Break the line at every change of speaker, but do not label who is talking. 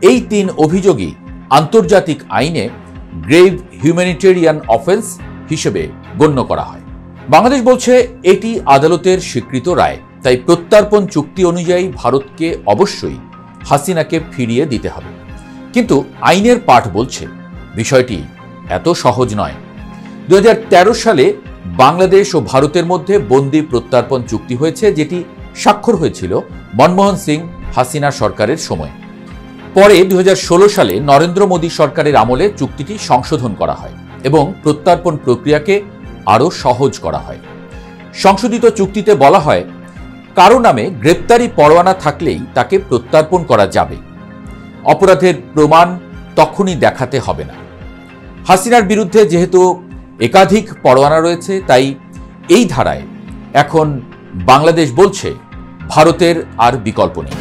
এই 3 অভিযোগই আন্তর্জাতিক আইনে গ্রেভ হিউম্যানিটেরিয়ান অফেন্স হিসেবে গণ্য করা হয়। বাংলাদেশ বলছে এটি আদালতের স্বীকৃত রায়, তাই প্রত্যর্পণ চুক্তি অনুযায়ী ভারতকে অবশ্যই হাসিনাকে ফিরিয়ে দিতে হবে। কিন্তু আইনের পাঠ বলছে বিষয়টি এত সহজ নয়। 2013 সালে বাংলাদেশ ও ভারতের মধ্যে বন্দি প্রত্যর্পণ চুক্তি হয়েছে, যেটি স্বাক্ষর হয়েছিল মনমোহন সিং হাসিনা সরকারের সময়। পরে 2016 সালে নরেন্দ্র মোদী সরকারের আমলে চুক্তিটি সংশোধন করা হয় এবং প্রত্যর্পণ প্রক্রিয়াকে আরও সহজ করা হয়। সংশোধিত চুক্তিতে বলা হয়, কারো নামে গ্রেপ্তারি পরোয়ানা থাকলেই তাকে প্রত্যর্পণ করা যাবে। অপরাধের প্রমাণ তখনই দেখাতে হবে না। হাসিনার বিরুদ্ধে যেহেতু একাধিক পরোয়ানা রয়েছে, তাই এই ধারায় এখন বাংলাদেশ বলছে ভারতের আর বিকল্প নেই।